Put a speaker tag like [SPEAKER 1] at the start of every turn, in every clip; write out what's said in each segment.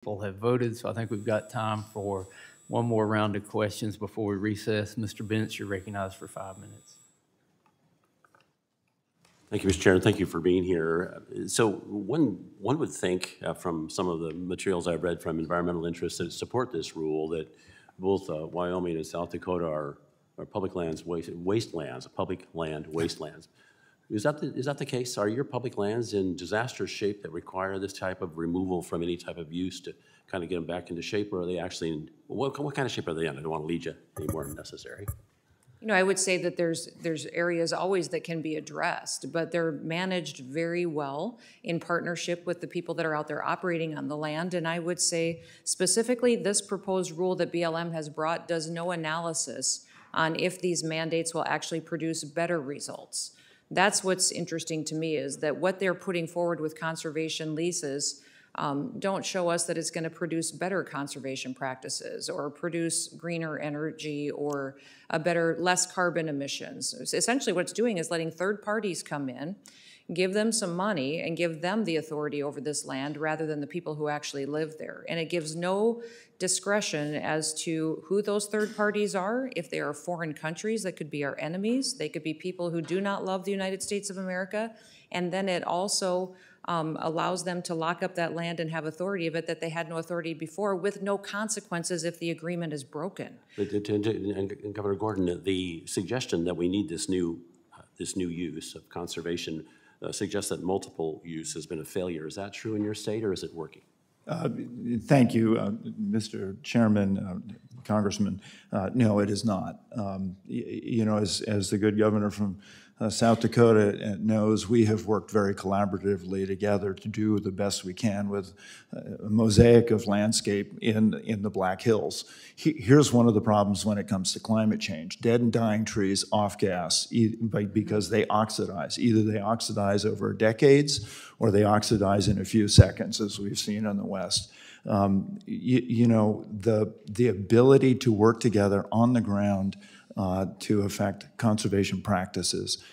[SPEAKER 1] People have voted, so I think we've got time for one more round of questions before we recess. Mr. Bentz, you're recognized for 5 minutes.
[SPEAKER 2] Thank you, Mr. Chair, and thank you for being here. So one would think from some of the materials I've read from environmental interests that support this rule that both Wyoming and South Dakota are public lands wastelands, public land wastelands. Is that the case? Are your public lands in disaster shape that require this type of removal from any type of use to kind of get them back into shape, or are they actually in, what kind of shape are they in? I don't want to lead you any more than necessary.
[SPEAKER 3] You know, I would say that there's areas always that can be addressed, but they're managed very well in partnership with the people that are out there operating on the land. And I would say specifically this proposed rule that BLM has brought does no analysis on if these mandates will actually produce better results. That's what's interesting to me, is that what they're putting forward with conservation leases don't show us that it's going to produce better conservation practices or produce greener energy or less carbon emissions. Essentially what it's doing is letting third parties come in, give them some money, and give them the authority over this land rather than the people who actually live there. And it gives no discretion as to who those third parties are. If they are foreign countries, that could be our enemies. They could be people who do not love the United States of America. And then it also allows them to lock up that land and have authority of it that they had no authority before, with no consequences if the agreement is broken.
[SPEAKER 2] And Governor Gordon, the suggestion that we need this new use of conservation suggests that multiple use has been a failure. Is that true in your state, or is it working?
[SPEAKER 4] Thank you, Mr. Chairman, Congressman. No, it is not. You know, as the good governor from South Dakota knows, we have worked very collaboratively together to do the best we can with a mosaic of landscape in the Black Hills. Here's one of the problems when it comes to climate change. Dead and dying trees off gas because they oxidize. Either they oxidize over decades or they oxidize in a few seconds, as we've seen in the West. You know, the ability to work together on the ground to affect conservation practices.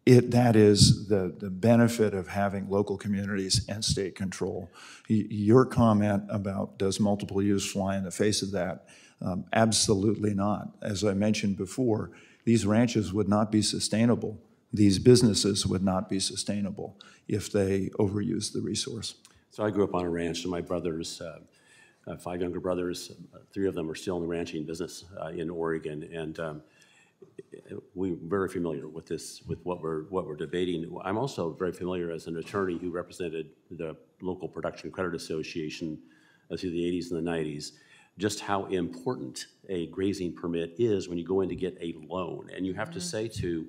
[SPEAKER 4] That is the benefit of having local communities and state control. Your comment about does multiple use fly in the face of that? Absolutely not. As I mentioned before, these ranches would not be sustainable. These businesses would not be sustainable if they overuse the resource.
[SPEAKER 2] So I grew up on a ranch, and my brothers, 5 younger brothers, 3 of them are still in the ranching business in Oregon, and we're very familiar with this, with what we're debating. I'm also very familiar as an attorney who represented the local Production Credit Association through the 80s and the 90s, just how important a grazing permit is when you go in to get a loan. And you have to say to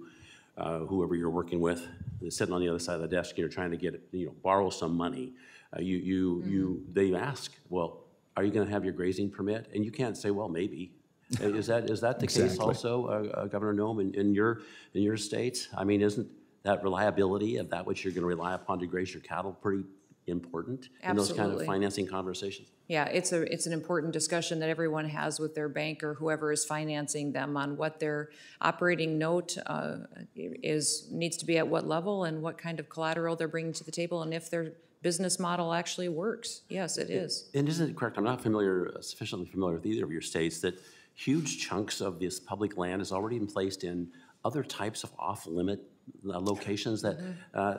[SPEAKER 2] whoever you're working with, sitting on the other side of the desk, and you're trying to get, borrow some money. They ask, well, are you going to have your grazing permit? And you can't say, well, maybe. Is that the
[SPEAKER 4] Exactly.
[SPEAKER 2] case also, Governor Noem, in your state? I mean, isn't that reliability of that which you're going to rely upon to graze your cattle pretty important in those kind of financing conversations?
[SPEAKER 3] Yeah, it's an important discussion that everyone has with their bank or whoever is financing them on what their operating note needs to be at what level and what kind of collateral they're bringing to the table, and if their business model actually works. Yes, it is.
[SPEAKER 2] And isn't it correct? I'm not sufficiently familiar with either of your states that huge chunks of this public land is already placed in other types of off-limit locations that,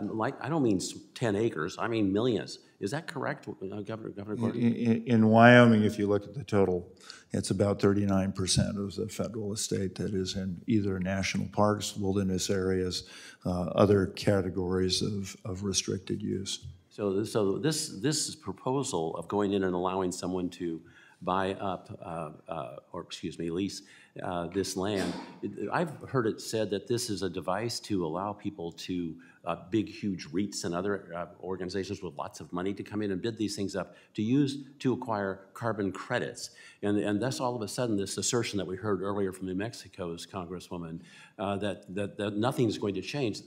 [SPEAKER 2] like, I don't mean 10 acres, I mean millions. Is that correct, Governor Gordon?
[SPEAKER 4] In Wyoming, if you look at the total, it's about 39% of the federal estate that is in either national parks, wilderness areas, other categories of restricted use.
[SPEAKER 2] So this proposal of going in and allowing someone to buy up, lease this land, I've heard it said that this is a device to allow people to, big, huge REITs and other organizations with lots of money to come in and bid these things up to acquire carbon credits. And thus all of a sudden this assertion that we heard earlier from New Mexico's Congresswoman that nothing's going to change,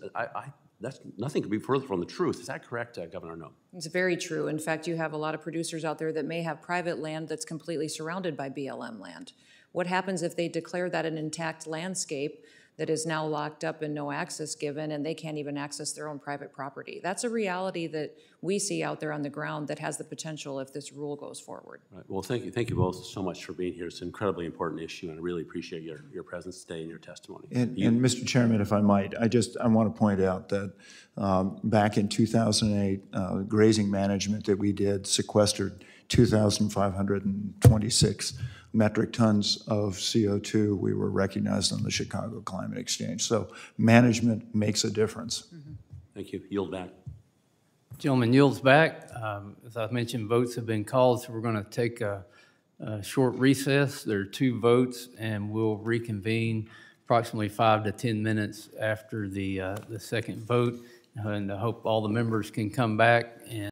[SPEAKER 2] nothing could be further from the truth. Is that correct, Governor Noem?
[SPEAKER 3] It's very true. In fact, you have a lot of producers out there that may have private land that's completely surrounded by BLM land. What happens if they declare that an intact landscape that is now locked up and no access given, and they can't even access their own private property. That's a reality that we see out there on the ground that has the potential if this rule goes forward.
[SPEAKER 2] Right. Well, thank you both so much for being here. It's an incredibly important issue, and I really appreciate your presence today and your testimony.
[SPEAKER 4] And Mr. Chairman, if I might, I want to point out that back in 2008, grazing management that we did sequestered 2,526 metric tons of CO2. We were recognized on the Chicago Climate Exchange. So management makes a difference.
[SPEAKER 3] Mm-hmm.
[SPEAKER 2] Thank you. Yield back.
[SPEAKER 1] Gentleman yields back. As I mentioned, votes have been called, so we're going to take a short recess. There are 2 votes, and we'll reconvene approximately 5 to 10 minutes after the second vote. And I hope all the members can come back and